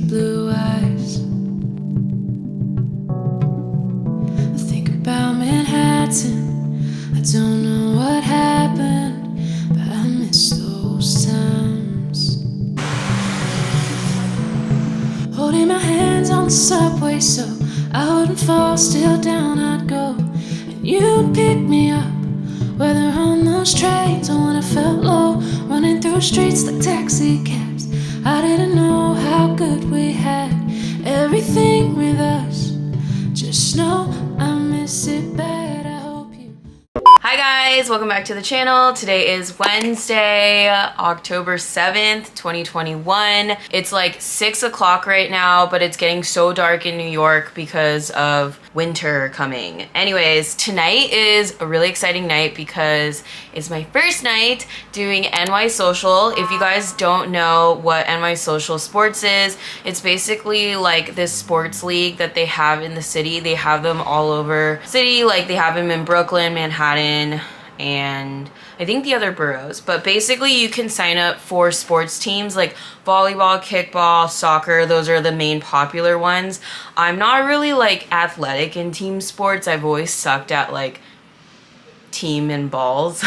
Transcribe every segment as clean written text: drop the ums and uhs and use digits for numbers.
blue eyes. I think about Manhattan. I don't know what happened, but I miss those times. Holding my hands on the subway so I wouldn't fall, still down I'd go, and you'd pick me up. Whether on those trains or when I felt low, running through streets like taxi cabs. I didn't know how good we had everything with us. Just know I miss it bad. I hope you. Hi guys, welcome back to the channel. Today is Wednesday, October 7th, 2021. It's like 6 o'clock right now, but it's getting so dark in New York because of winter coming. Anyways, tonight is a really exciting night because it's my first night doing NY Social. If you guys don't know what NY Social Sports is, it's basically like this sports league that they have in the city. They have them all over the city, like they have them in Brooklyn, Manhattan, and I think the other boroughs. But basically you can sign up for sports teams like volleyball, kickball, soccer. Those are the main popular ones. I'm not really like athletic in team sports. I've always sucked at like team and balls.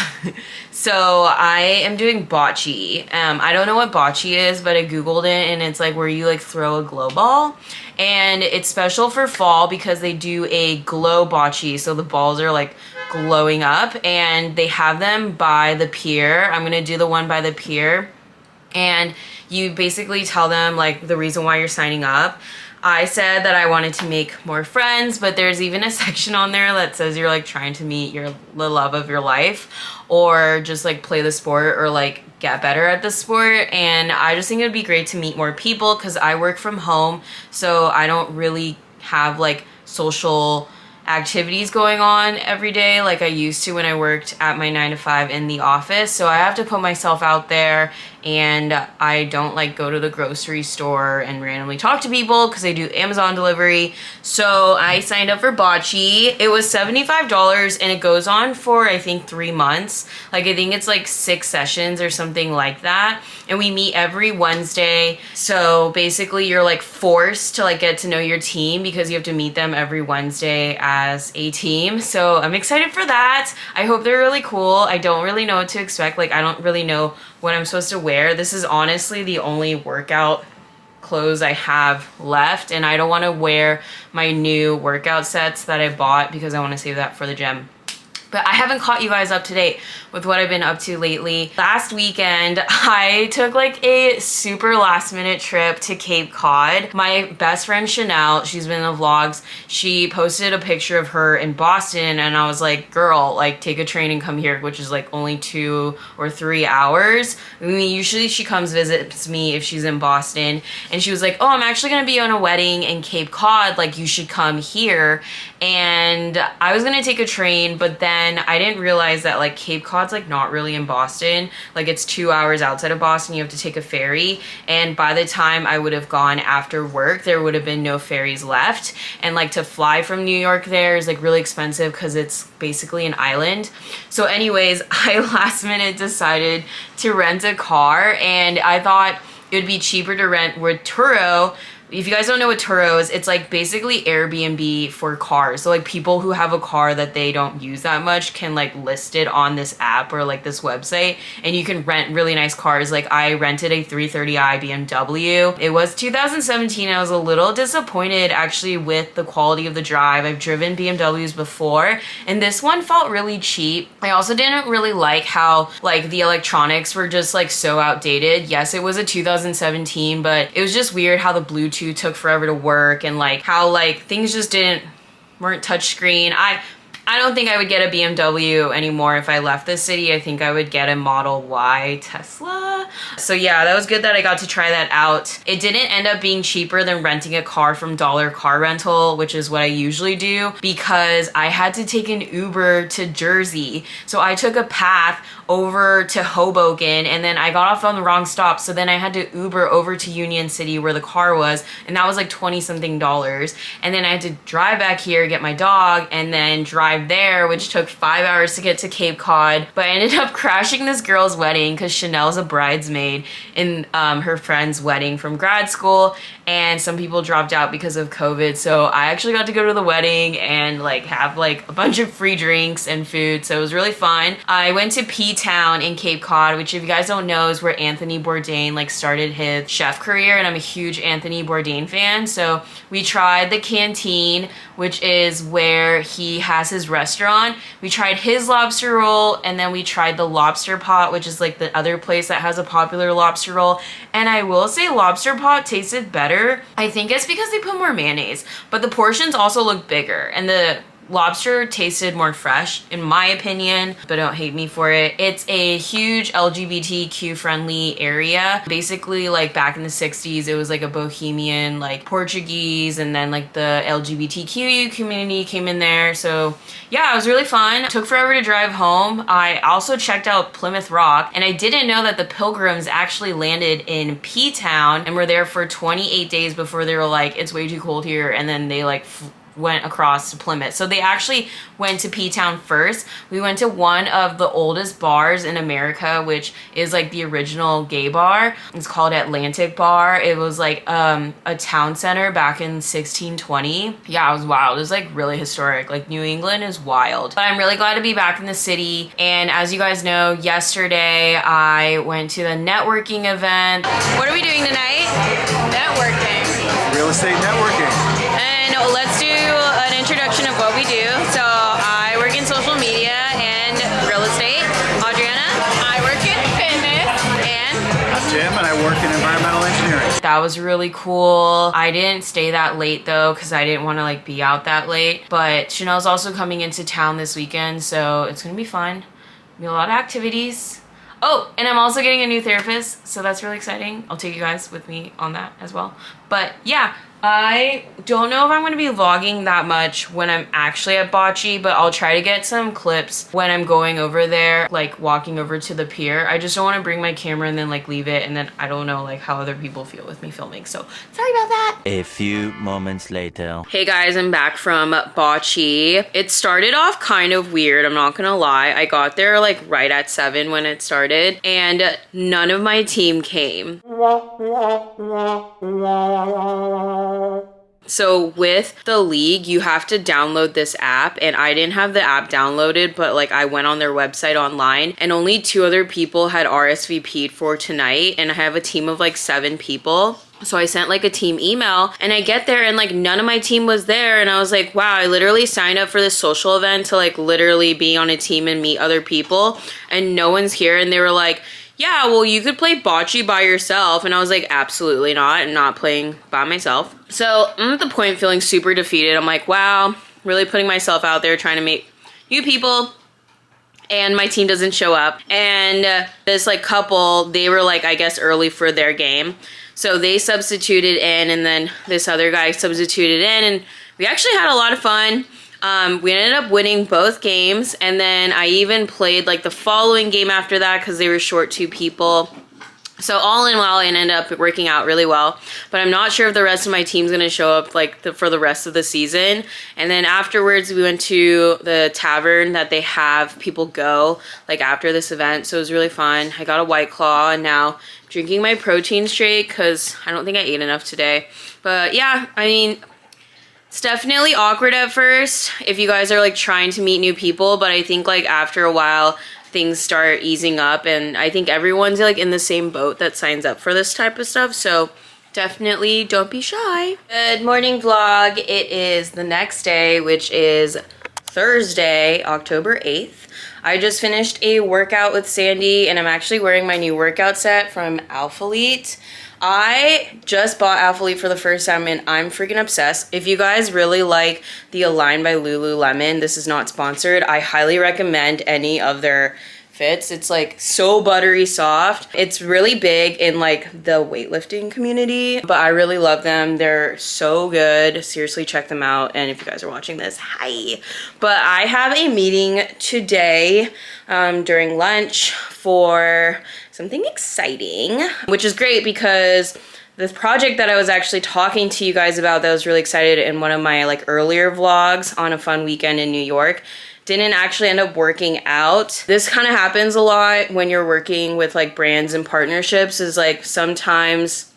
So I am doing bocce. I don't know what bocce is, but I googled it and it's like where you like throw a glow ball, and it's special for fall because they do a glow bocce, so the balls are like glowing up, and they have them by the pier. I'm gonna do the one by the pier, and you basically tell them like the reason why you're signing up. I said that I wanted to make more friends, but there's even a section on there that says you're like trying to meet the love of your life, or just like play the sport or like get better at the sport. And I just think it would be great to meet more people because I work from home, so I don't really have like social activities going on every day like I used to when I worked at my 9 to 5 in the office. So I have to put myself out there, and I don't like go to the grocery store and randomly talk to people because I do Amazon delivery. So I signed up for bocce. It was $75 and it goes on for I think 3 months. Like I think it's like 6 sessions or something like that, and we meet every Wednesday. So basically you're like forced to like get to know your team because you have to meet them every Wednesday as a team. So I'm excited for that. I hope they're really cool. I don't really know what to expect. Like I don't really know what I'm supposed to wear. This is honestly the only workout clothes I have left, and I don't want to wear my new workout sets that I bought because I want to save that for the gym. But I haven't caught you guys up to date with what I've been up to lately. Last weekend, I took like a super last minute trip to Cape Cod. My best friend Chanel, she's been in the vlogs, she posted a picture of her in Boston, and I was like, girl, like take a train and come here, which is like only 2 or 3 hours. I mean, usually she comes visits me if she's in Boston, and she was like, oh, I'm actually gonna be on a wedding in Cape Cod, like you should come here. And I was gonna take a train, but then I didn't realize that like Cape Cod's like not really in Boston. Like it's 2 hours outside of Boston. You have to take a ferry, and by the time I would have gone after work, there would have been no ferries left. And like to fly from New York there is like really expensive because it's basically an island. So anyways, I last minute decided to rent a car, and I thought it would be cheaper to rent with Turo. If you guys don't know what Turo is, it's like basically Airbnb for cars. So like people who have a car that they don't use that much can like list it on this app or like this website, and you can rent really nice cars. Like I rented a 330i BMW. It was 2017. I was a little disappointed actually with the quality of the drive. I've driven BMWs before, and this one felt really cheap. I also didn't really like how like the electronics were just like so outdated. Yes, it was a 2017, but it was just weird how the Bluetooth took forever to work, and like how like things just weren't touchscreen. I don't think I would get a BMW anymore if I left the city. I think I would get a Model Y Tesla. So yeah, that was good that I got to try that out. It didn't end up being cheaper than renting a car from Dollar Car Rental, which is what I usually do, because I had to take an Uber to Jersey. So I took a path over to Hoboken, and then I got off on the wrong stop, so then I had to Uber over to Union City where the car was, and that was like 20 something dollars, and then I had to drive back here, get my dog, and then drive there, which took 5 hours to get to Cape Cod. But I ended up crashing this girl's wedding because Chanel's a bridesmaid in her friend's wedding from grad school, and some people dropped out because of COVID, so I actually got to go to the wedding and like have like a bunch of free drinks and food, so it was really fun. I went to P-Town in Cape Cod, which if you guys don't know is where Anthony Bourdain like started his chef career, and I'm a huge Anthony Bourdain fan. So we tried the Canteen, which is where he has his restaurant. We tried his lobster roll, and then we tried the Lobster Pot, which is like the other place that has a popular lobster roll, and I will say Lobster Pot tasted better. I think it's because they put more mayonnaise, but the portions also look bigger, and the lobster tasted more fresh in my opinion, but don't hate me for it. It's a huge LGBTQ friendly area. Basically, like back in the 60s, it was like a bohemian, like Portuguese, and then like the LGBTQ community came in there. So yeah, it was really fun. It took forever to drive home. I also checked out Plymouth Rock, and I didn't know that the Pilgrims actually landed in P-Town and were there for 28 days before they were like, it's way too cold here, and then they like went across to Plymouth. So they actually went to P-Town first. We went to one of the oldest bars in America, which is like the original gay bar. It's called Atlantic Bar. It was like a town center back in 1620. Yeah, it was wild. It was like really historic. Like New England is wild. But I'm really glad to be back in the city. And as you guys know, yesterday I went to the networking event. What are we doing tonight? Networking. Real estate networking. And let's do an introduction of what we do. So I work in social media and real estate. Adriana? I work in fitness. And I'm Jim, and I work in environmental engineering. that was really cool. I didn't stay that late though because I didn't want to like be out that late. But Chanel's also coming into town this weekend, so it's gonna be fun. Be a lot of activities. Oh, and I'm also getting a new therapist, so that's really exciting. I'll take you guys with me on that as well. But yeah, I don't know if I'm going to be vlogging that much when I'm actually at Bocce, but I'll try to get some clips when I'm going over there, like walking over to the pier. I just don't want to bring my camera and then like leave it, and then I don't know like how other people feel with me filming, so sorry about that. A few moments later. Hey guys, I'm back from Bocce. It started off kind of weird, I'm not gonna lie. I got there like right at 7 when it started, and none of my team came. So with the league, you have to download this app, and I didn't have the app downloaded, but like I went on their website online, and only 2 other people had RSVP'd for tonight, and I have a team of like 7 people. So I sent like a team email, and I get there and like none of my team was there, and I was like, wow, I literally signed up for this social event to like literally be on a team and meet other people, and no one's here. And they were like, yeah, well, you could play Bocce by yourself. And I was like, absolutely not. I'm not playing by myself. So I'm at the point feeling super defeated. I'm like, wow, really putting myself out there trying to meet new people, and my team doesn't show up. And this like couple, they were like, I guess early for their game. So they substituted in, and then this other guy substituted in, and we actually had a lot of fun. We ended up winning both games, and then I even played like the following game after that because they were short 2 people. So all in all, it ended up working out really well, but I'm not sure if the rest of my team's gonna show up like for the rest of the season. And then afterwards, we went to the tavern that they have people go like after this event, so it was really fun. I got a White Claw, and now I'm drinking my protein shake because I don't think I ate enough today. But yeah, I mean, it's definitely awkward at first if you guys are like trying to meet new people, but I think like after a while things start easing up, and I think everyone's like in the same boat that signs up for this type of stuff, so definitely don't be shy. Good morning vlog. It is the next day, which is Thursday, October 8th. I just finished a workout with Sandy, and I'm actually wearing my new workout set from Alphalete. I just bought Alphalete for the first time, and I'm freaking obsessed. If you guys really like the Align by Lululemon, this is not sponsored, I highly recommend any of their fits. It's like so buttery soft. It's really big in like the weightlifting community, but I really love them. They're so good. Seriously, check them out. And if you guys are watching this, hi. But I have a meeting today during lunch for something exciting, which is great because this project that I was actually talking to you guys about that I was really excited in one of my like earlier vlogs on a fun weekend in New York didn't actually end up working out. This kind of happens a lot when you're working with like brands and partnerships, is like sometimes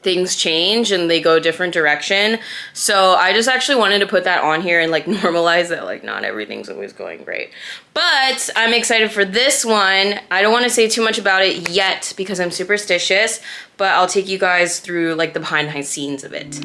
things change and they go a different direction. So I just actually wanted to put that on here and like normalize that like not everything's always going great. But I'm excited for this one. I don't want to say too much about it yet because I'm superstitious, but I'll take you guys through like the behind the scenes of it.